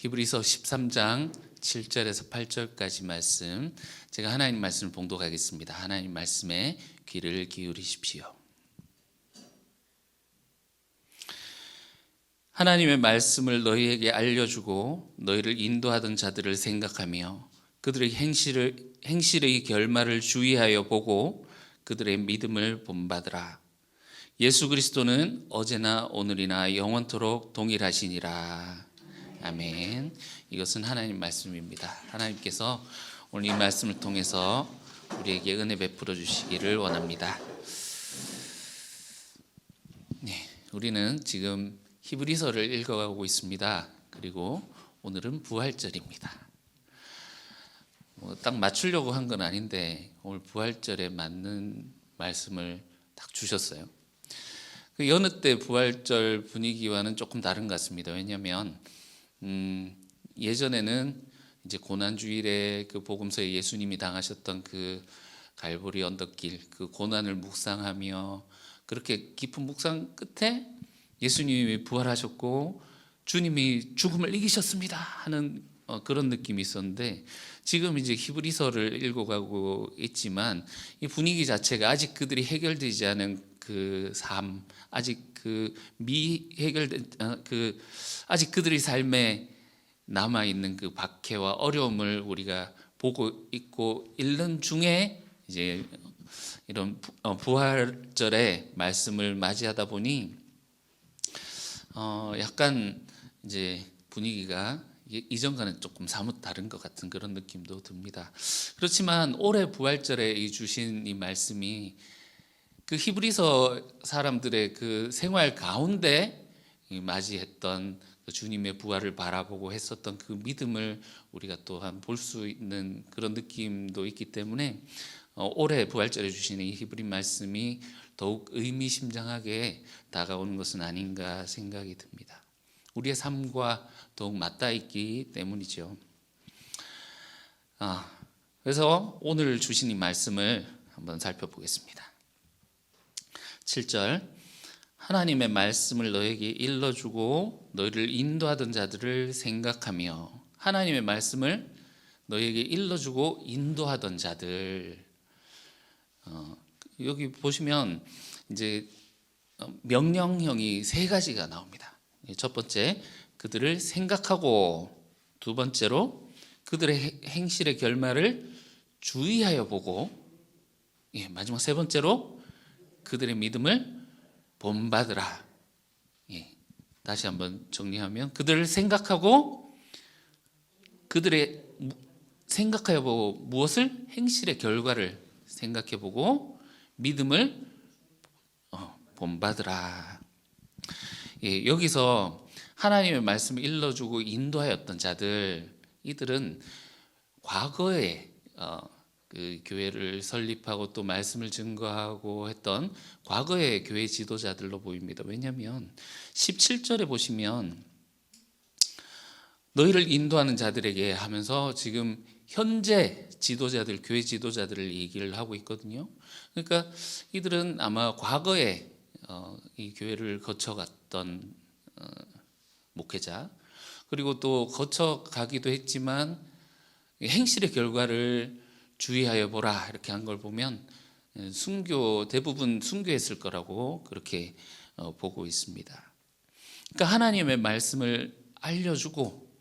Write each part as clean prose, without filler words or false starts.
히브리서 13장 7절에서 8절까지 말씀, 제가 하나님 말씀을 봉독하겠습니다. 하나님 말씀에 귀를 기울이십시오. 하나님의 말씀을 너희에게 알려주고 너희를 인도하던 자들을 생각하며 그들의 행실의 결말을 주의하여 보고 그들의 믿음을 본받으라. 예수 그리스도는 어제나 오늘이나 영원토록 동일하시니라. 아멘. 이것은 하나님 말씀입니다. 하나님께서 오늘 이 말씀을 통해서 우리에게 은혜 베풀어 주시기를 원합니다. 네, 우리는 지금 히브리서를 읽어가고 있습니다. 그리고 오늘은 부활절입니다. 딱 맞추려고 한 건 아닌데 오늘 부활절에 맞는 말씀을 딱 주셨어요. 그 여느 때 부활절 분위기와는 조금 다른 것 같습니다. 왜냐하면 예전에는 이제 고난주일에 그 복음서에 예수님이 당하셨던 그 갈보리 언덕길, 그 고난을 묵상하며 그렇게 깊은 묵상 끝에 예수님이 부활하셨고 주님이 죽음을 이기셨습니다 하는 그런 느낌이 있었는데, 지금 이제 히브리서를 읽어가고 있지만 이 분위기 자체가 아직 그들이 해결되지 않은 그 삶, 아직 그 미해결된 아직 그들의 삶에 남아 있는 그 박해와 어려움을 우리가 보고 있고 읽는 중에 이제 이런 부활절의 말씀을 맞이하다 보니 약간 이제 분위기가 이전과는 조금 사뭇 다른 것 같은 그런 느낌도 듭니다. 그렇지만 올해 부활절에 주신 이 말씀이 그 히브리서 사람들의 그 생활 가운데 맞이했던 그 주님의 부활을 바라보고 했었던 그 믿음을 우리가 또한 볼 수 있는 그런 느낌도 있기 때문에 올해 부활절에 주시는 이 히브리 말씀이 더욱 의미심장하게 다가오는 것은 아닌가 생각이 듭니다. 우리의 삶과 더욱 맞닿아 있기 때문이죠. 그래서 오늘 주신 이 말씀을 한번 살펴보겠습니다. 7절, 하나님의 말씀을 너에게 일러주고 너희를 인도하던 자들을 생각하며. 하나님의 말씀을 너에게 일러주고 인도하던 자들, 여기 보시면 이제 명령형이 세 가지가 나옵니다. 첫 번째, 그들을 생각하고, 두 번째로 그들의 행실의 결말을 주의하여 보고, 마지막 세 번째로 그들의 믿음을 본받으라. 다시 한번 정리하면 그들을 생각하고, 생각하여 보고, 무엇을? 행실의 결과를 생각해 보고 믿음을 본받으라. 여기서 하나님의 말씀을 일러주고 인도하였던 자들, 이들은 과거에 그 교회를 설립하고 또 말씀을 증거하고 했던 과거의 교회 지도자들로 보입니다. 왜냐하면 17절에 보시면 너희를 인도하는 자들에게 하면서 지금 현재 지도자들, 교회 지도자들을 얘기를 하고 있거든요. 그러니까 이들은 아마 과거에 이 교회를 거쳐갔던 목회자, 그리고 또 거쳐가기도 했지만 행실의 결과를 주의하여 보라 이렇게 한 걸 보면 대부분 순교했을 거라고 그렇게 보고 있습니다. 그러니까 하나님의 말씀을 알려주고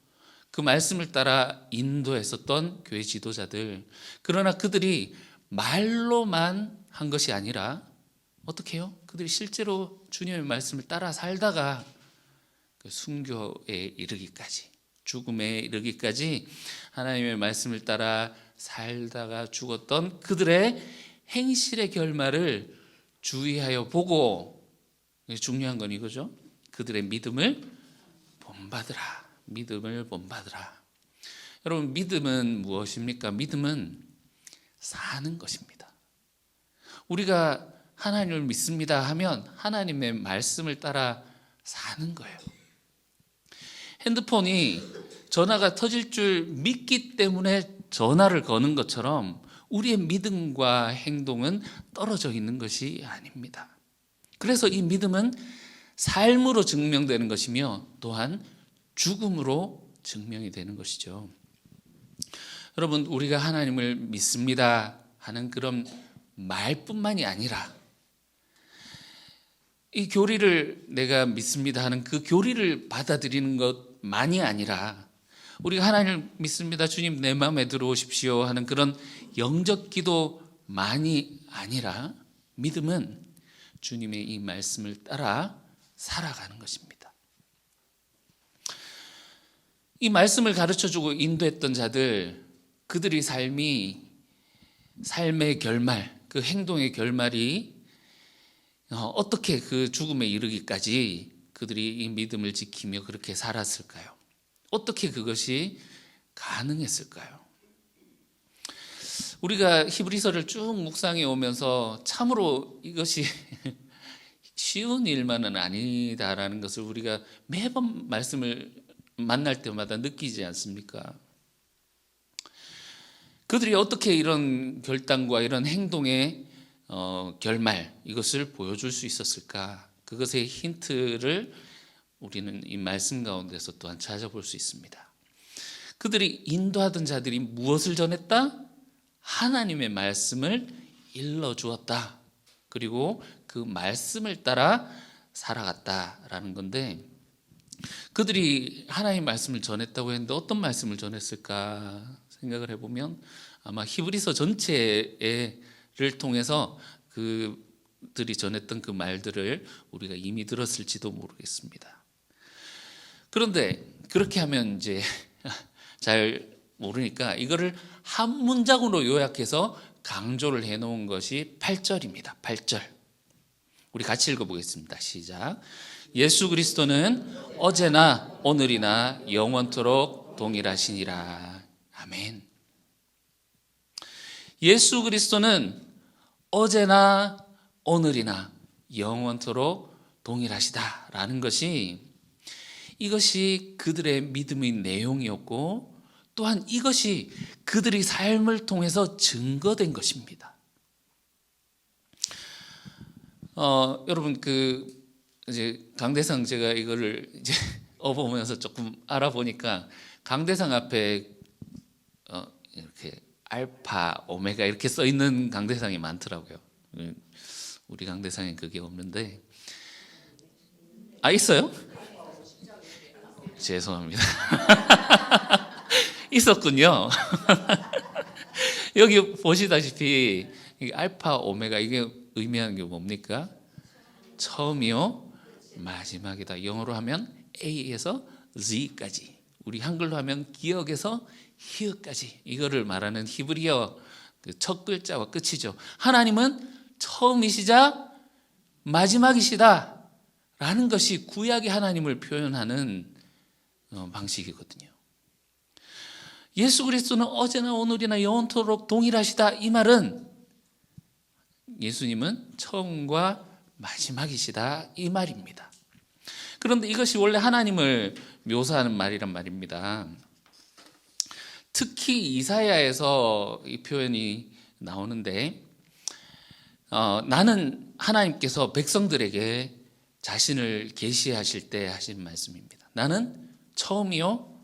그 말씀을 따라 인도했었던 교회 지도자들, 그러나 그들이 말로만 한 것이 아니라 어떻게 해요? 그들이 실제로 주님의 말씀을 따라 살다가 그 순교에 이르기까지, 죽음에 이르기까지 하나님의 말씀을 따라 살다가 죽었던 그들의 행실의 결말을 주의하여 보고, 중요한 건 이거죠. 그들의 믿음을 본받으라. 믿음을 본받으라. 여러분, 믿음은 무엇입니까? 믿음은 사는 것입니다. 우리가 하나님을 믿습니다 하면 하나님의 말씀을 따라 사는 거예요. 핸드폰이 전화가 터질 줄 믿기 때문에 전화를 거는 것처럼 우리의 믿음과 행동은 떨어져 있는 것이 아닙니다. 그래서 이 믿음은 삶으로 증명되는 것이며 또한 죽음으로 증명이 되는 것이죠. 여러분, 우리가 하나님을 믿습니다 하는 그런 말뿐만이 아니라 이 교리를 내가 믿습니다 하는 그 교리를 받아들이는 것만이 아니라 우리가 하나님을 믿습니다, 주님 내 마음에 들어오십시오 하는 그런 영적 기도만이 아니라 믿음은 주님의 이 말씀을 따라 살아가는 것입니다. 이 말씀을 가르쳐주고 인도했던 자들, 그들의 삶의 결말, 그 행동의 결말이 어떻게 그 죽음에 이르기까지 그들이 이 믿음을 지키며 그렇게 살았을까요? 어떻게 그것이 가능했을까요? 우리가 히브리서를 쭉 묵상해 오면서 참으로 이것이 쉬운 일만은 아니다라는 것을 우리가 매번 말씀을 만날 때마다 느끼지 않습니까? 그들이 어떻게 이런 결단과 이런 행동의 결말, 이것을 보여줄 수 있었을까? 그것의 힌트를 우리는 이 말씀 가운데서 또한 찾아볼 수 있습니다. 그들이 인도하던 자들이 무엇을 전했다? 하나님의 말씀을 일러주었다. 그리고 그 말씀을 따라 살아갔다라는 건데, 그들이 하나님의 말씀을 전했다고 했는데 어떤 말씀을 전했을까 생각을 해보면 아마 히브리서 전체를 통해서 그들이 전했던 그 말들을 우리가 이미 들었을지도 모르겠습니다. 그런데 그렇게 하면 이제 잘 모르니까 이거를 한 문장으로 요약해서 강조를 해놓은 것이 8절입니다. 8절. 우리 같이 읽어보겠습니다. 시작. 예수 그리스도는 어제나 오늘이나 영원토록 동일하시니라. 아멘. 예수 그리스도는 어제나 오늘이나 영원토록 동일하시다라는 것이, 이것이 그들의 믿음의 내용이었고 또한 이것이 그들의 삶을 통해서 증거된 것입니다. 여러분 이제 강대상, 제가 이거를 이제 보면서 조금 알아보니까 강대상 앞에 이렇게 알파, 오메가 이렇게 써 있는 강대상이 많더라고요. 우리 강대상에 그게 없는데, 있어요? 죄송합니다. 있었군요. 여기 보시다시피 알파, 오메가, 이게 의미하는 게 뭡니까? 처음이요, 마지막이다. 영어로 하면 A에서 Z까지, 우리 한글로 하면 기역에서 히읗까지, 이거를 말하는 히브리어 첫 글자와 끝이죠. 하나님은 처음이시자 마지막이시다 라는 것이 구약의 하나님을 표현하는 방식이거든요. 예수 그리스도는 어제나 오늘이나 영원토록 동일하시다, 이 말은 예수님은 처음과 마지막이시다, 이 말입니다. 그런데 이것이 원래 하나님을 묘사하는 말이란 말입니다. 특히 이사야에서 이 표현이 나오는데, 나는 하나님께서 백성들에게 자신을 계시하실 때 하신 말씀입니다. 나는 처음이요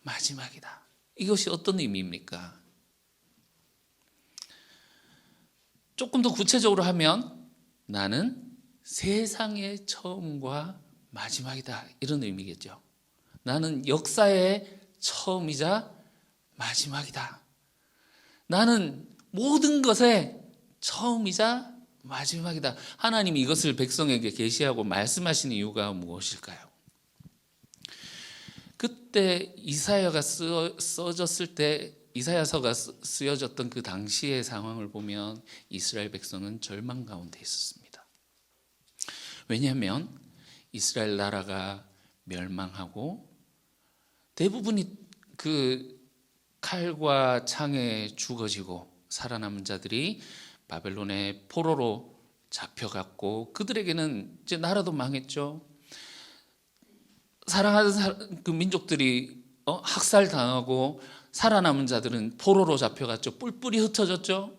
마지막이다. 이것이 어떤 의미입니까? 조금 더 구체적으로 하면 나는 세상의 처음과 마지막이다, 이런 의미겠죠. 나는 역사의 처음이자 마지막이다. 나는 모든 것의 처음이자 마지막이다. 하나님이 이것을 백성에게 계시하고 말씀하시는 이유가 무엇일까요? 그때 이사야가 써졌을 때, 이사야서가 쓰여졌던 그 당시의 상황을 보면 이스라엘 백성은 절망 가운데 있었습니다. 왜냐하면 이스라엘 나라가 멸망하고 대부분이 그 칼과 창에 죽어지고 살아남은 자들이 바벨론의 포로로 잡혀갔고, 그들에게는 이제 나라도 망했죠. 사랑하는 그 민족들이 학살당하고 살아남은 자들은 포로로 잡혀갔죠. 뿔뿔이 흩어졌죠.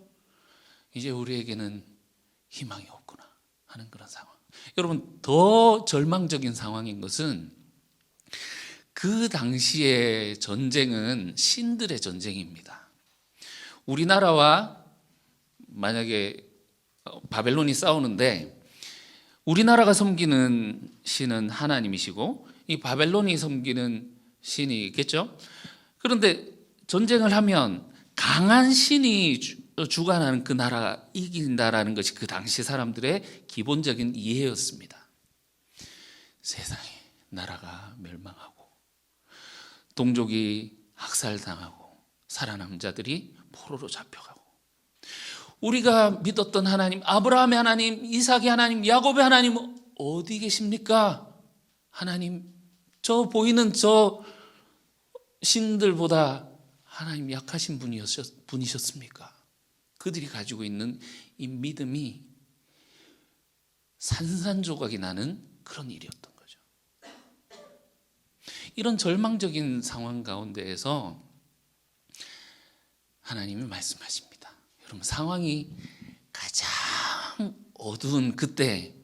이제 우리에게는 희망이 없구나 하는 그런 상황. 여러분, 더 절망적인 상황인 것은 그 당시의 전쟁은 신들의 전쟁입니다. 우리나라와 만약에 바벨론이 싸우는데 우리나라가 섬기는 신은 하나님이시고 이 바벨론이 섬기는 신이 있겠죠. 그런데 전쟁을 하면 강한 신이 주관하는 그 나라가 이긴다라는 것이 그 당시 사람들의 기본적인 이해였습니다. 세상에 나라가 멸망하고 동족이 학살당하고 살아남은 자들이 포로로 잡혀가고 우리가 믿었던 하나님, 아브라함의 하나님, 이삭의 하나님, 야곱의 하나님 어디 계십니까? 하나님, 저 보이는 저 신들보다 하나님 약하신 분이셨습니까? 그들이 가지고 있는 이 믿음이 산산조각이 나는 그런 일이었던 거죠. 이런 절망적인 상황 가운데에서 하나님이 말씀하십니다. 여러분, 상황이 가장 어두운 그때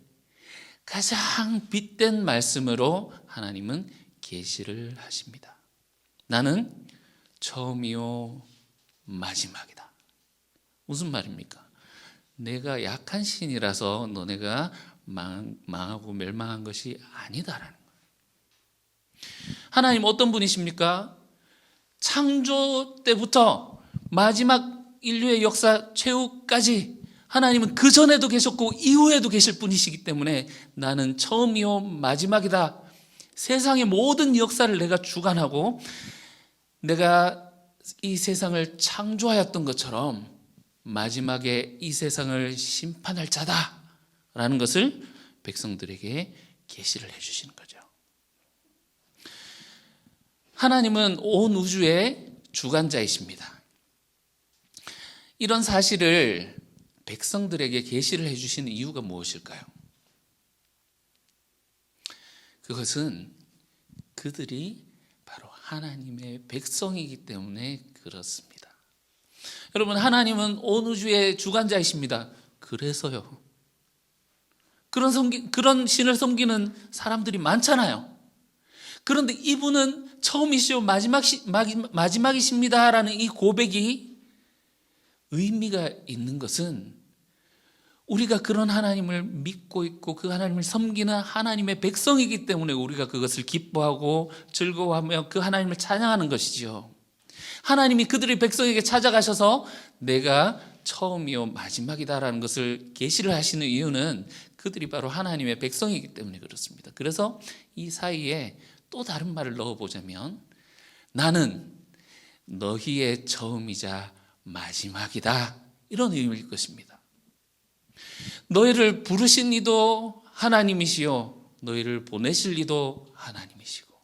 가장 빛된 말씀으로 하나님은 계시를 하십니다. 나는 처음이요 마지막이다. 무슨 말입니까? 내가 약한 신이라서 너네가 망하고 멸망한 것이 아니다라는 거예요. 하나님 어떤 분이십니까? 창조 때부터 마지막 인류의 역사 최후까지 하나님은 그 전에도 계셨고 이후에도 계실 분이시기 때문에 나는 처음이요 마지막이다. 세상의 모든 역사를 내가 주관하고 내가 이 세상을 창조하였던 것처럼 마지막에 이 세상을 심판할 자다라는 것을 백성들에게 계시를 해주시는 거죠. 하나님은 온 우주의 주관자이십니다. 이런 사실을 백성들에게 계시를 해주시는 이유가 무엇일까요? 그것은 그들이 바로 하나님의 백성이기 때문에 그렇습니다. 여러분, 하나님은 온 우주의 주관자이십니다. 그래서요. 그런 신을 섬기는 사람들이 많잖아요. 그런데 이분은 처음이시오 마지막이십니다라는 이 고백이 의미가 있는 것은 우리가 그런 하나님을 믿고 있고 그 하나님을 섬기는 하나님의 백성이기 때문에 우리가 그것을 기뻐하고 즐거워하며 그 하나님을 찬양하는 것이지요. 하나님이 그들의 백성에게 찾아가셔서 내가 처음이요 마지막이다라는 것을 계시를 하시는 이유는 그들이 바로 하나님의 백성이기 때문에 그렇습니다. 그래서 이 사이에 또 다른 말을 넣어보자면 나는 너희의 처음이자 마지막이다, 이런 의미일 것입니다. 너희를 부르신 이도 하나님이시요 너희를 보내실 이도 하나님이시고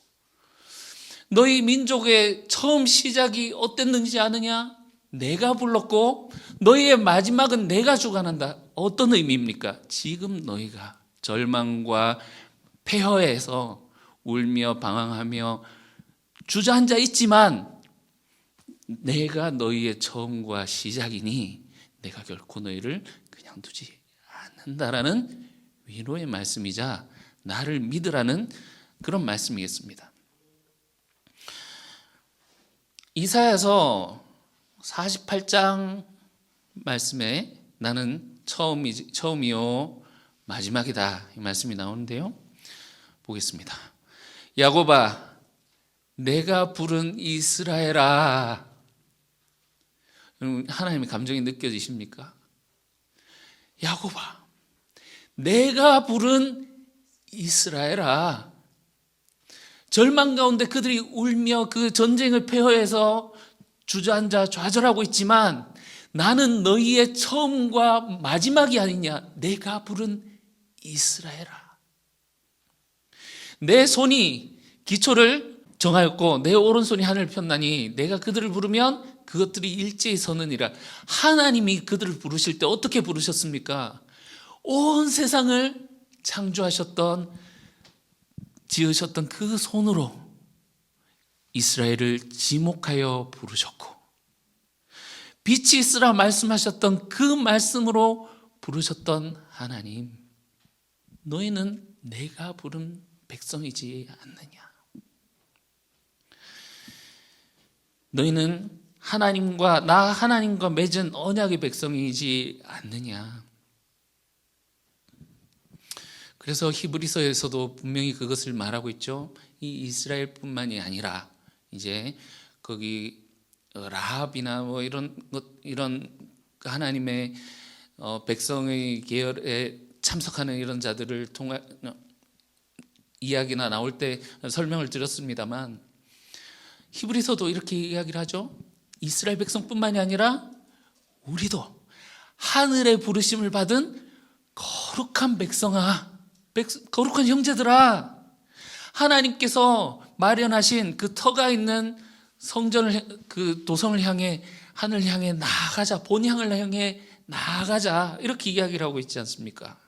너희 민족의 처음 시작이 어땠는지 아느냐? 내가 불렀고 너희의 마지막은 내가 주관한다. 어떤 의미입니까? 지금 너희가 절망과 폐허에서 울며 방황하며 주저앉아 있지만 내가 너희의 처음과 시작이니 내가 결코 너희를 그냥 두지 않는다라는 위로의 말씀이자 나를 믿으라는 그런 말씀이겠습니다. 이사야서 48장 말씀에 나는 처음이요 마지막이다, 이 말씀이 나오는데요. 보겠습니다. 야곱아, 내가 부른 이스라엘아. 하나님의 감정이 느껴지십니까? 야곱아, 내가 부른 이스라엘아. 절망 가운데 그들이 울며 그 전쟁을 폐허해서 주저앉아 좌절하고 있지만 나는 너희의 처음과 마지막이 아니냐. 내가 부른 이스라엘아. 내 손이 기초를 정하였고 내 오른손이 하늘을 폈나니 내가 그들을 부르면 그것들이 일제히 서느니라. 하나님이 그들을 부르실 때 어떻게 부르셨습니까? 온 세상을 창조하셨던 지으셨던 그 손으로 이스라엘을 지목하여 부르셨고 빛이 있으라 말씀하셨던 그 말씀으로 부르셨던 하나님, 너희는 내가 부른 백성이지 않느냐. 너희는 하나님과 맺은 언약의 백성이지 않느냐. 그래서 히브리서에서도 분명히 그것을 말하고 있죠. 이 이스라엘뿐만이 아니라 이제 거기 라합이나 뭐 이런 하나님의 백성의 계열에 참석하는 이런 자들을 통해 이야기나 나올 때 설명을 드렸습니다만, 히브리서도 이렇게 이야기를 하죠. 이스라엘 백성뿐만이 아니라 우리도 하늘의 부르심을 받은 거룩한 백성아, 거룩한 형제들아, 하나님께서 마련하신 그 터가 있는 성전을, 그 도성을 향해, 하늘 향해 나아가자, 본향을 향해 나아가자, 이렇게 이야기를 하고 있지 않습니까?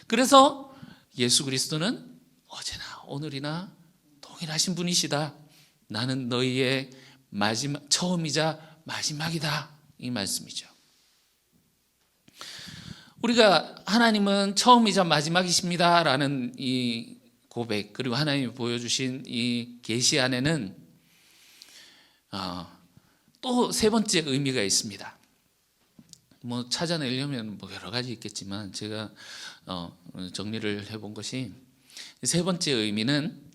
그래서 예수 그리스도는 어제나 오늘이나 동일하신 분이시다. 나는 너희의 처음이자 마지막이다, 이 말씀이죠. 우리가 하나님은 처음이자 마지막이십니다 라는 이 고백, 그리고 하나님이 보여주신 이 계시 안에는 또 세 번째 의미가 있습니다. 뭐 찾아내려면 뭐 여러 가지 있겠지만 제가 정리를 해본 것이, 세 번째 의미는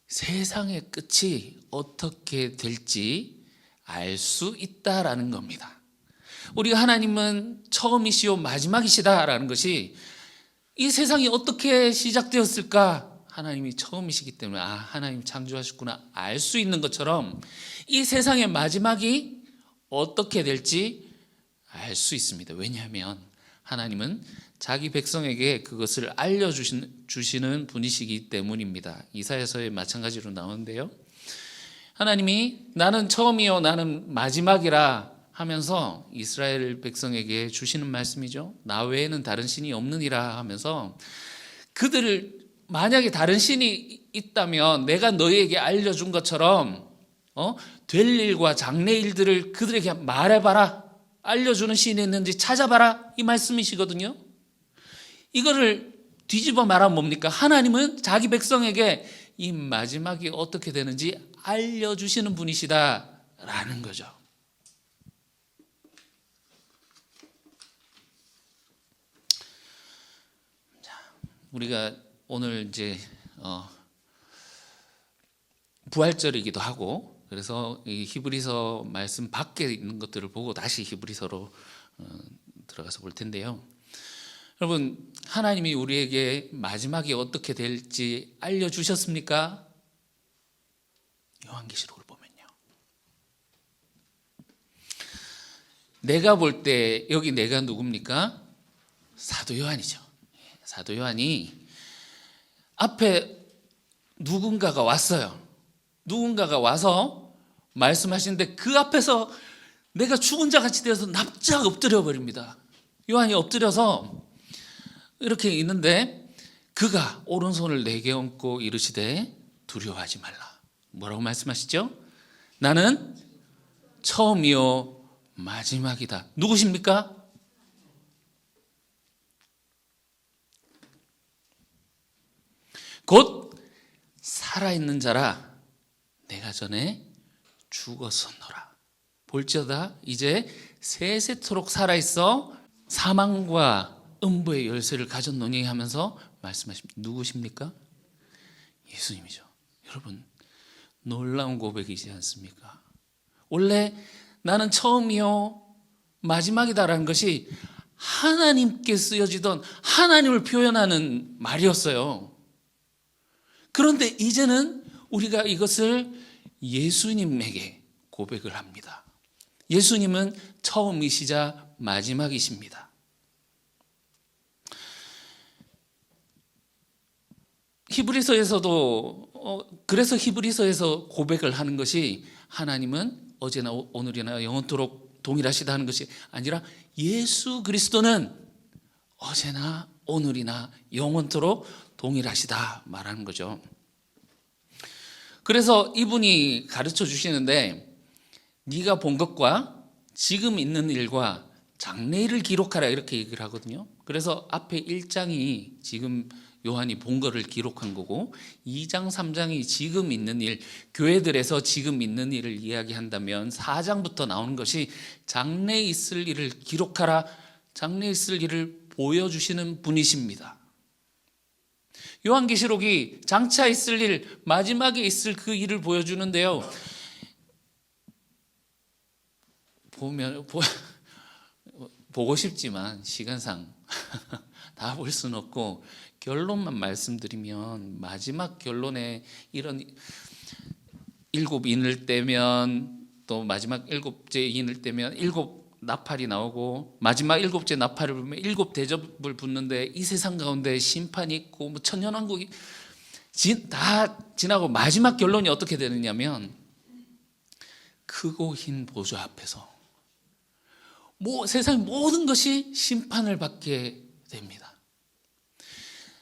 세상의 끝이 어떻게 될지 알 수 있다라는 겁니다. 우리가 하나님은 처음이시요 마지막이시다라는 것이, 이 세상이 어떻게 시작되었을까? 하나님이 처음이시기 때문에 하나님 창조하셨구나 알 수 있는 것처럼, 이 세상의 마지막이 어떻게 될지 알 수 있습니다. 왜냐하면 하나님은 자기 백성에게 그것을 알려주시는 분이시기 때문입니다. 이사야서에 마찬가지로 나오는데요, 하나님이 나는 처음이요 나는 마지막이라 하면서 이스라엘 백성에게 주시는 말씀이죠. 나 외에는 다른 신이 없느니라 하면서, 그들을 만약에 다른 신이 있다면 내가 너희에게 알려준 것처럼 될 일과 장래 일들을 그들에게 말해봐라, 알려주는 신이 있는지 찾아봐라, 이 말씀이시거든요. 이거를 뒤집어 말하면 뭡니까? 하나님은 자기 백성에게 이 마지막이 어떻게 되는지 알려주시는 분이시다라는 거죠. 우리가 오늘 이제 부활절이기도 하고, 그래서 이 히브리서 말씀 밖에 있는 것들을 보고 다시 히브리서로 들어가서 볼 텐데요. 여러분, 하나님이 우리에게 마지막이 어떻게 될지 알려주셨습니까? 요한계시록을 보면요, 내가 볼 때 여기 내가 누굽니까? 사도 요한이죠. 사도 요한이 앞에 누군가가 왔어요. 누군가가 와서 말씀하시는데 그 앞에서 내가 죽은 자 같이 되어서 납작 엎드려 버립니다. 요한이 엎드려서 이렇게 있는데, 그가 오른손을 내게 얹고 이르시되 두려워하지 말라. 뭐라고 말씀하시죠? 나는 처음이요 마지막이다. 누구십니까? 곧 살아있는 자라 내가 전에 죽었었노라. 볼지어다 이제 세세토록 살아있어 사망과 음부의 열쇠를 가졌노니 하면서 말씀하십니다. 누구십니까? 예수님이죠. 여러분, 놀라운 고백이지 않습니까? 원래 나는 처음이요 마지막이다라는 것이 하나님께 쓰여지던 하나님을 표현하는 말이었어요. 그런데 이제는 우리가 이것을 예수님에게 고백을 합니다. 예수님은 처음이시자 마지막이십니다. 히브리서에서도 그래서 히브리서에서 고백을 하는 것이, 하나님은 어제나 오늘이나 영원토록 동일하시다 하는 것이 아니라 예수 그리스도는 어제나 오늘이나 영원토록 동일하시다 말하는 거죠. 그래서 이분이 가르쳐 주시는데, 네가 본 것과 지금 있는 일과 장래일을 기록하라, 이렇게 얘기를 하거든요. 그래서 앞에 1장이 지금 요한이 본 거를 기록한 거고, 2장 3장이 지금 있는 일, 교회들에서 지금 있는 일을 이야기한다면 4장부터 나오는 것이 장래에 있을 일을 기록하라, 장래에 있을 일을 보여주시는 분이십니다. 요한계시록이 장차 있을 일, 마지막에 있을 그 일을 보여주는데요, 보고 싶지만 시간상 다 볼 수는 없고, 결론만 말씀드리면 마지막 결론에 이런 7인을 떼면, 또 마지막 7째 인을 떼면 7나팔이 나오고, 마지막 7째 나팔을 불면 7대접을 붙는데, 이 세상 가운데 심판이 있고 뭐 천년왕국이 다 지나고 마지막 결론이 어떻게 되느냐면, 크고 흰 보좌 앞에서 세상 모든 것이 심판을 받게 됩니다.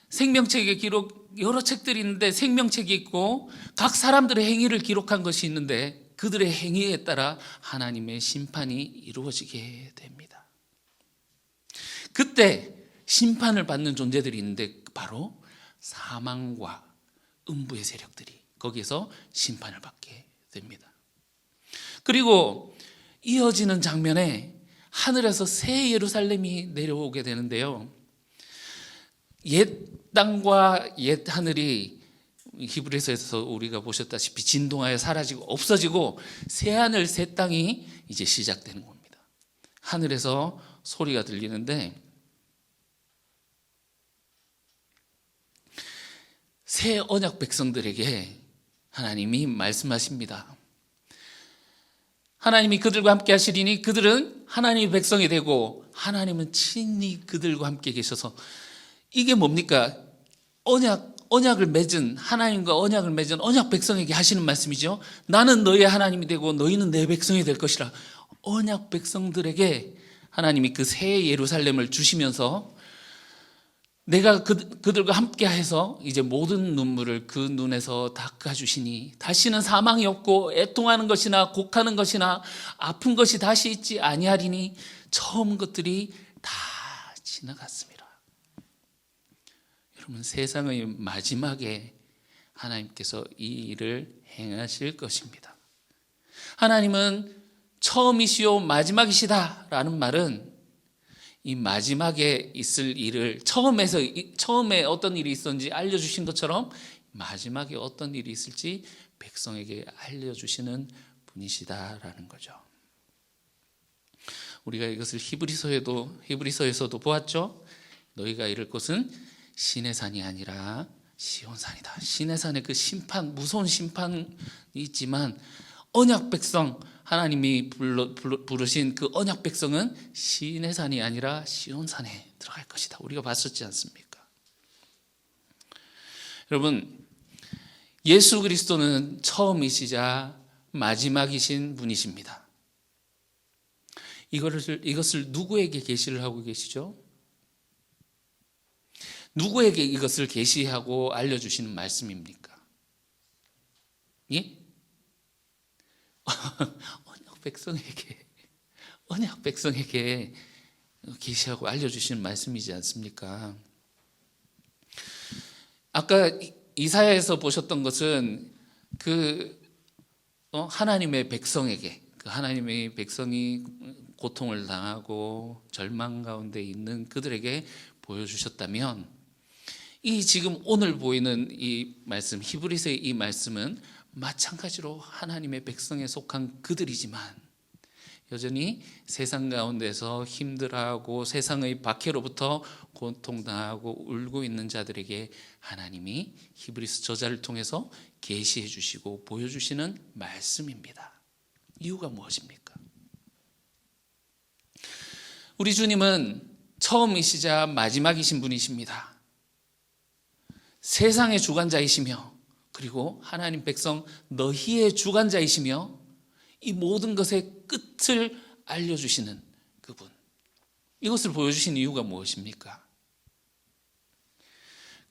생명책의 기록, 여러 책들이 있는데 생명책이 있고 각 사람들의 행위를 기록한 것이 있는데, 그들의 행위에 따라 하나님의 심판이 이루어지게 됩니다. 그때 심판을 받는 존재들이 있는데, 바로 사망과 음부의 세력들이 거기에서 심판을 받게 됩니다. 그리고 이어지는 장면에 하늘에서 새 예루살렘이 내려오게 되는데요, 옛 땅과 옛 하늘이 히브리서에서 우리가 보셨다시피 진동하여 사라지고 없어지고, 새 하늘 새 땅이 이제 시작되는 겁니다. 하늘에서 소리가 들리는데, 새 언약 백성들에게 하나님이 말씀하십니다. 하나님이 그들과 함께 하시리니 그들은 하나님의 백성이 되고 하나님은 친히 그들과 함께 계셔서, 이게 뭡니까? 언약을 맺은, 하나님과 언약을 맺은 언약 백성에게 하시는 말씀이죠. 나는 너희의 하나님이 되고 너희는 내 백성이 될 것이라. 언약 백성들에게 하나님이 그 새 예루살렘을 주시면서, 내가 그들과 함께 해서 이제 모든 눈물을 그 눈에서 닦아주시니 다시는 사망이 없고 애통하는 것이나 곡하는 것이나 아픈 것이 다시 있지 아니하리니 처음 것들이 다 지나갔습니다. 여러분, 세상의 마지막에 하나님께서 이 일을 행하실 것입니다. 하나님은 처음이시요 마지막이시다 라는 말은, 이 마지막에 있을 일을 처음에 어떤 일이 있었는지 알려주신 것처럼, 마지막에 어떤 일이 있을지 백성에게 알려주시는 분이시다라는 거죠. 우리가 이것을 히브리서에서도 보았죠. 너희가 이를 곳은 신의 산이 아니라 시온산이다. 신의 산에 그 심판, 무서운 심판이 있지만, 언약 백성, 하나님이 부르신 그 언약 백성은 신의 산이 아니라 시온산에 들어갈 것이다. 우리가 봤었지 않습니까? 여러분, 예수 그리스도는 처음이시자 마지막이신 분이십니다. 이것을 누구에게 계시를 하고 계시죠? 누구에게 이것을 계시하고 알려주시는 말씀입니까? 예? 언약 백성에게 계시하고 알려주시는 말씀이지 않습니까? 아까 이사야에서 보셨던 것은 하나님의 백성에게, 하나님의 백성이 고통을 당하고 절망 가운데 있는 그들에게 보여주셨다면, 이 지금 오늘 보이는 이 말씀, 히브리서의 이 말씀은 마찬가지로 하나님의 백성에 속한 그들이지만, 여전히 세상 가운데서 힘들어하고 세상의 박해로부터 고통당하고 울고 있는 자들에게 하나님이 히브리서 저자를 통해서 계시해 주시고 보여주시는 말씀입니다. 이유가 무엇입니까? 우리 주님은 처음이시자 마지막이신 분이십니다. 세상의 주관자이시며, 그리고 하나님 백성 너희의 주관자이시며, 이 모든 것의 끝을 알려주시는 그분. 이것을 보여주신 이유가 무엇입니까?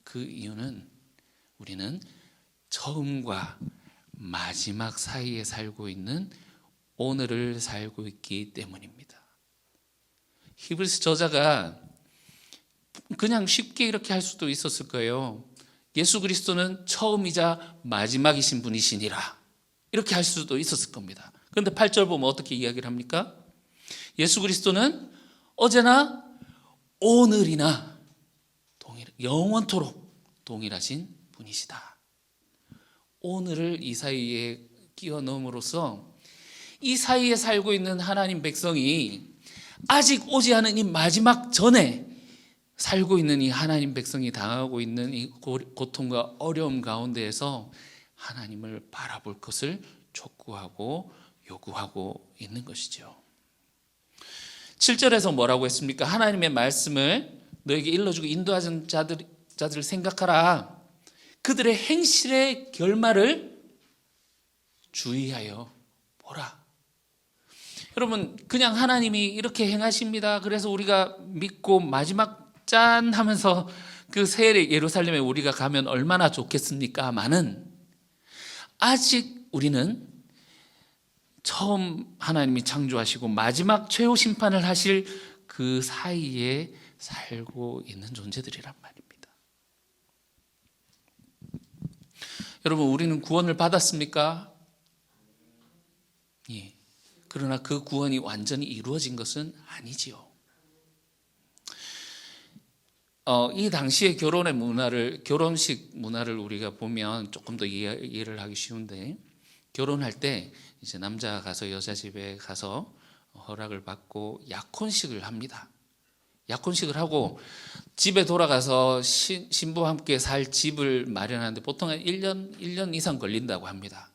그 이유는 우리는 처음과 마지막 사이에 살고 있는 오늘을 살고 있기 때문입니다. 히브리서 저자가 그냥 쉽게 이렇게 할 수도 있었을 거예요. 예수 그리스도는 처음이자 마지막이신 분이시니라. 이렇게 할 수도 있었을 겁니다. 그런데 8절 보면 어떻게 이야기를 합니까? 예수 그리스도는 어제나 오늘이나 영원토록 동일하신 분이시다. 오늘을 이 사이에 끼워 넣음으로써 이 사이에 살고 있는 하나님 백성이 아직 오지 않은 이 마지막 전에 살고 있는 이 하나님 백성이 당하고 있는 이 고통과 어려움 가운데에서 하나님을 바라볼 것을 촉구하고 요구하고 있는 것이죠. 7절에서 뭐라고 했습니까? 하나님의 말씀을 너에게 일러주고 인도하는 자들을 생각하라. 그들의 행실의 결말을 주의하여 보라. 여러분, 그냥 하나님이 이렇게 행하십니다. 그래서 우리가 믿고 마지막 짠 하면서 그 새 예루살렘에 우리가 가면 얼마나 좋겠습니까? 많은 아직 우리는 처음 하나님이 창조하시고 마지막 최후 심판을 하실 그 사이에 살고 있는 존재들이란 말입니다. 여러분, 우리는 구원을 받았습니까? 예. 그러나 그 구원이 완전히 이루어진 것은 아니지요. 이 당시의 결혼식 문화를 우리가 보면 조금 더 이해를 하기 쉬운데, 결혼할 때 이제 남자가 가서 여자 집에 가서 허락을 받고 약혼식을 합니다. 약혼식을 하고 집에 돌아가서 신부와 함께 살 집을 마련하는데 보통 1년 이상 걸린다고 합니다.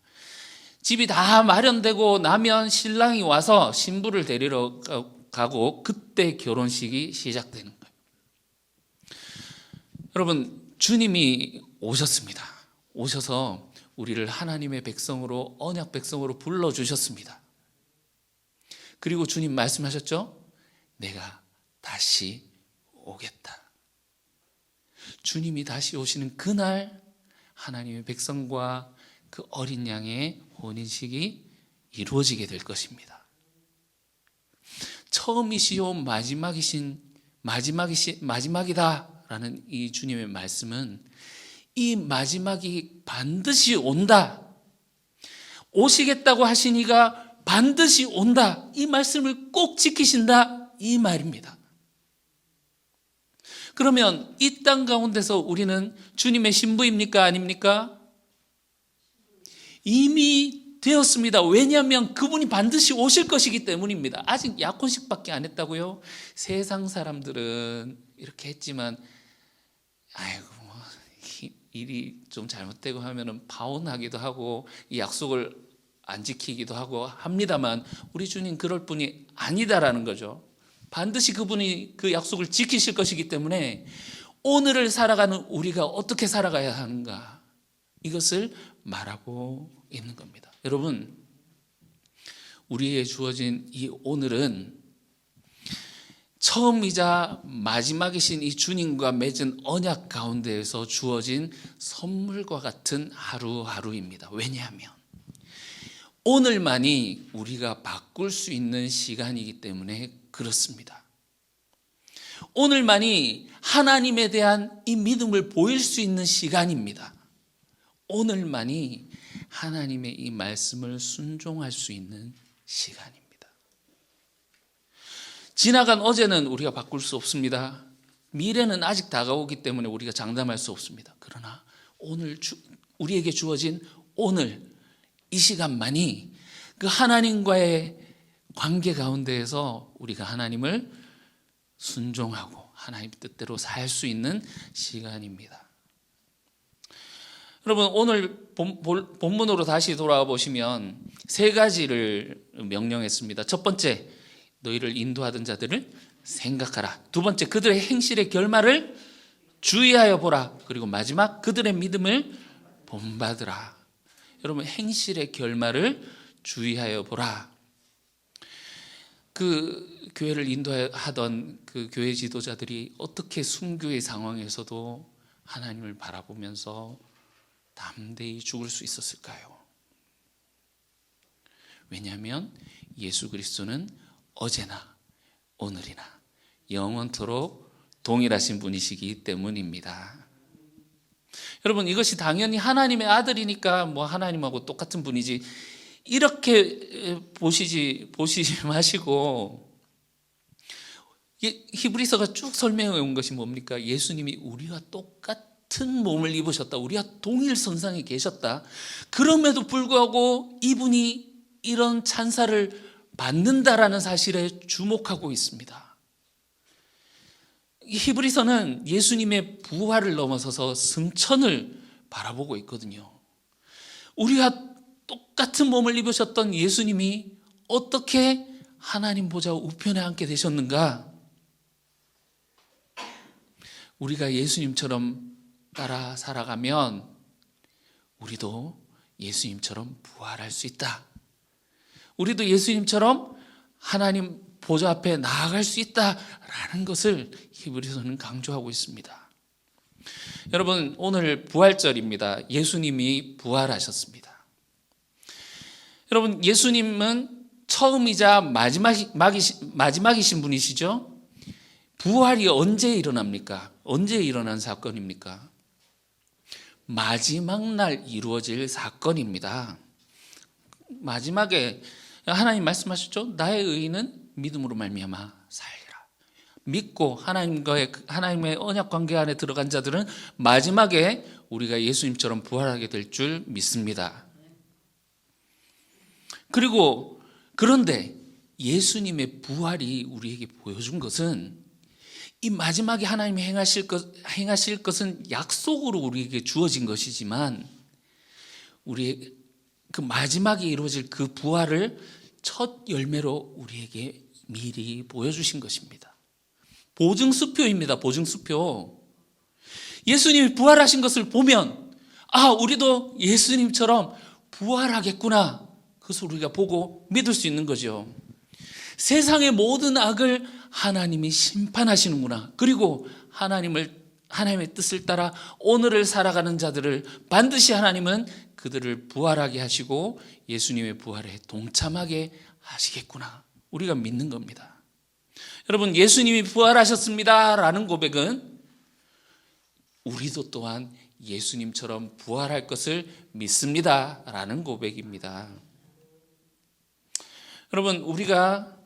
집이 다 마련되고 나면 신랑이 와서 신부를 데리러 가고 그때 결혼식이 시작되는 거예요. 여러분, 주님이 오셨습니다. 오셔서 우리를 하나님의 백성으로, 언약 백성으로 불러주셨습니다. 그리고 주님 말씀하셨죠? 내가 다시 오겠다. 주님이 다시 오시는 그날 하나님의 백성과 그 어린 양의 혼인식이 이루어지게 될 것입니다. 처음이시요 마지막이다라는 이 주님의 말씀은 이 마지막이 반드시 온다, 오시겠다고 하신 이가 반드시 온다, 이 말씀을 꼭 지키신다, 이 말입니다. 그러면 이 땅 가운데서 우리는 주님의 신부입니까? 아닙니까? 이미 되었습니다. 왜냐하면 그분이 반드시 오실 것이기 때문입니다. 아직 약혼식밖에 안 했다고요? 세상 사람들은 이렇게 했지만 아이고 일이 좀 잘못되고 하면은 파혼하기도 하고 이 약속을 안 지키기도 하고 합니다만 우리 주님 그럴 분이 아니다라는 거죠. 반드시 그분이 그 약속을 지키실 것이기 때문에 오늘을 살아가는 우리가 어떻게 살아가야 하는가, 이것을 말하고 있는 겁니다. 여러분, 우리에게 주어진 이 오늘은 처음이자 마지막이신 이 주님과 맺은 언약 가운데에서 주어진 선물과 같은 하루하루입니다. 왜냐하면 오늘만이 우리가 바꿀 수 있는 시간이기 때문에 그렇습니다. 오늘만이 하나님에 대한 이 믿음을 보일 수 있는 시간입니다. 오늘만이 하나님의 이 말씀을 순종할 수 있는 시간입니다. 지나간 어제는 우리가 바꿀 수 없습니다. 미래는 아직 다가오기 때문에 우리가 장담할 수 없습니다. 그러나 오늘 우리에게 주어진 오늘 이 시간만이 그 하나님과의 관계 가운데에서 우리가 하나님을 순종하고 하나님 뜻대로 살 수 있는 시간입니다. 여러분, 오늘 본문으로 다시 돌아와 보시면 세 가지를 명령했습니다. 첫 번째, 너희를 인도하던 자들을 생각하라. 두 번째, 그들의 행실의 결말을 주의하여 보라. 그리고 마지막, 그들의 믿음을 본받으라. 여러분, 행실의 결말을 주의하여 보라. 그 교회를 인도하던 그 교회 지도자들이 어떻게 순교의 상황에서도 하나님을 바라보면서 담대히 죽을 수 있었을까요? 왜냐하면 예수 그리스도는 어제나 오늘이나 영원토록 동일하신 분이시기 때문입니다. 여러분, 이것이 당연히 하나님의 아들이니까 뭐 하나님하고 똑같은 분이지, 이렇게 보시지 마시고, 히브리서가 쭉 설명해 온 것이 뭡니까? 예수님이 우리와 똑같은 몸을 입으셨다. 우리와 동일선상에 계셨다. 그럼에도 불구하고 이분이 이런 찬사를 받는다라는 사실에 주목하고 있습니다. 히브리서는 예수님의 부활을 넘어서서 승천을 바라보고 있거든요. 우리와 똑같은 몸을 입으셨던 예수님이 어떻게 하나님 보좌 우편에 앉게 되셨는가? 우리가 예수님처럼 따라 살아가면 우리도 예수님처럼 부활할 수 있다. 우리도 예수님처럼 하나님 보좌 앞에 나아갈 수 있다라는 것을 히브리서는 강조하고 있습니다. 여러분, 오늘 부활절입니다. 예수님이 부활하셨습니다. 여러분, 예수님은 처음이자 마지막이신 분이시죠? 부활이 언제 일어납니까? 언제 일어난 사건입니까? 마지막 날 이루어질 사건입니다. 마지막에 하나님 말씀하셨죠? 나의 의인은 믿음으로 말미암아 살리라. 믿고 하나님의 언약 관계 안에 들어간 자들은 마지막에 우리가 예수님처럼 부활하게 될 줄 믿습니다. 그런데 예수님의 부활이 우리에게 보여준 것은, 이 마지막에 하나님이 행하실 것은 약속으로 우리에게 주어진 것이지만, 우리의 그 마지막에 이루어질 그 부활을 첫 열매로 우리에게 미리 보여주신 것입니다. 보증수표입니다. 보증수표. 예수님이 부활하신 것을 보면, 우리도 예수님처럼 부활하겠구나, 그것을 우리가 보고 믿을 수 있는 거죠. 세상의 모든 악을 하나님이 심판하시는구나. 그리고 하나님의 뜻을 따라 오늘을 살아가는 자들을 반드시 하나님은 그들을 부활하게 하시고 예수님의 부활에 동참하게 하시겠구나. 우리가 믿는 겁니다. 여러분, 예수님이 부활하셨습니다 라는 고백은 우리도 또한 예수님처럼 부활할 것을 믿습니다 라는 고백입니다. 여러분, 우리가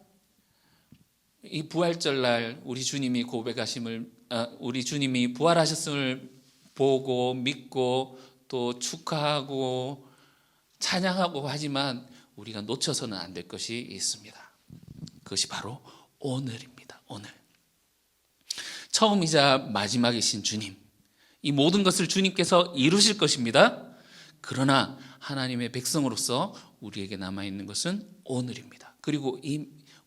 이 부활절 날 우리 주님이 우리 주님이 부활하셨음을 보고 믿고 또 축하하고 찬양하고 하지만 우리가 놓쳐서는 안 될 것이 있습니다. 그것이 바로 오늘입니다. 오늘. 처음이자 마지막이신 주님, 이 모든 것을 주님께서 이루실 것입니다. 그러나 하나님의 백성으로서 우리에게 남아있는 것은 오늘입니다. 그리고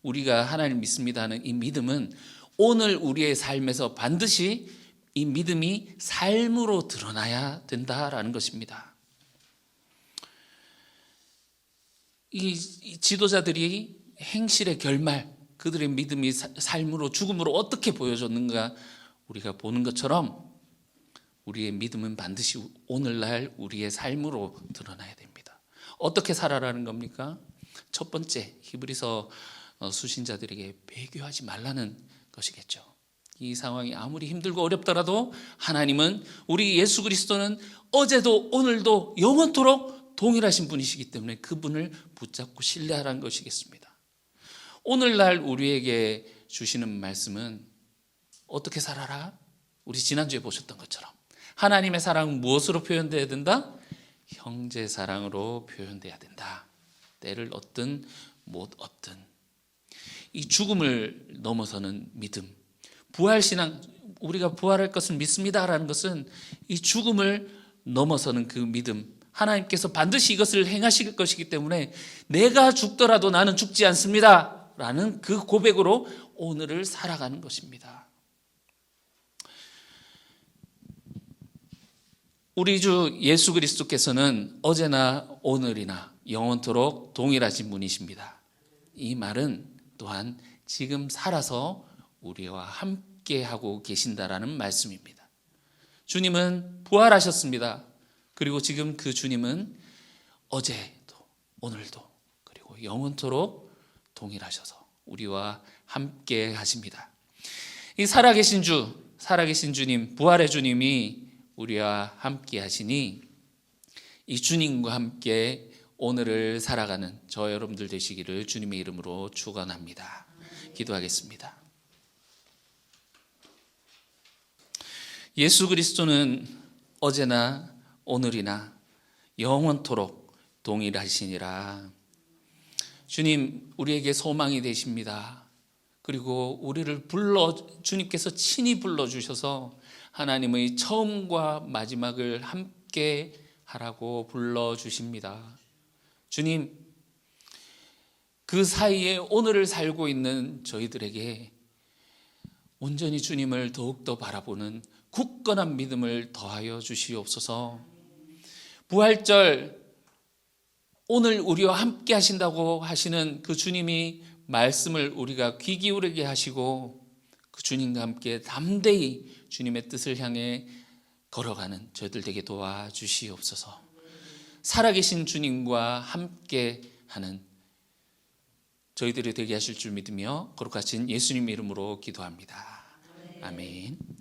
우리가 하나님을 믿습니다 하는 이 믿음은 오늘 우리의 삶에서 반드시 이 믿음이 삶으로 드러나야 된다라는 것입니다. 이 지도자들이 행실의 결말, 그들의 믿음이 삶으로, 죽음으로 어떻게 보여줬는가 우리가 보는 것처럼 우리의 믿음은 반드시 오늘날 우리의 삶으로 드러나야 됩니다. 어떻게 살아라는 겁니까? 첫 번째, 히브리서 수신자들에게 배교하지 말라는 것이겠죠. 이 상황이 아무리 힘들고 어렵더라도 하나님은, 우리 예수 그리스도는 어제도 오늘도 영원토록 동일하신 분이시기 때문에 그분을 붙잡고 신뢰하라는 것이겠습니다. 오늘날 우리에게 주시는 말씀은 어떻게 살아라? 우리 지난주에 보셨던 것처럼 하나님의 사랑은 무엇으로 표현되어야 된다? 형제 사랑으로 표현되어야 된다. 때를 얻든 못 얻든. 이 죽음을 넘어서는 믿음, 부활신앙, 우리가 부활할 것을 믿습니다라는 것은 이 죽음을 넘어서는 그 믿음, 하나님께서 반드시 이것을 행하실 것이기 때문에 내가 죽더라도 나는 죽지 않습니다 라는 그 고백으로 오늘을 살아가는 것입니다. 우리 주 예수 그리스도께서는 어제나 오늘이나 영원토록 동일하신 분이십니다. 이 말은 또한 지금 살아서 우리와 함께하고 계신다라는 말씀입니다. 주님은 부활하셨습니다. 그리고 지금 그 주님은 어제도 오늘도 그리고 영원토록 동일하셔서 우리와 함께 하십니다. 이 살아계신 주님, 부활의 주님이 우리와 함께 하시니 이 주님과 함께 오늘을 살아가는 저 여러분들 되시기를 주님의 이름으로 축원합니다. 기도하겠습니다. 예수 그리스도는 어제나 오늘이나 영원토록 동일하시니라. 주님, 우리에게 소망이 되십니다. 그리고 우리를 주님께서 친히 불러주셔서 하나님의 처음과 마지막을 함께 하라고 불러주십니다. 주님, 그 사이에 오늘을 살고 있는 저희들에게 온전히 주님을 더욱더 바라보는 굳건한 믿음을 더하여 주시옵소서. 부활절, 오늘 우리와 함께 하신다고 하시는 그 주님이 말씀을 우리가 귀 기울이게 하시고 그 주님과 함께 담대히 주님의 뜻을 향해 걸어가는 저희들 되게 도와주시옵소서. 살아계신 주님과 함께 하는 저희들이 되게 하실 줄 믿으며 거룩하신 예수님 이름으로 기도합니다. 아멘.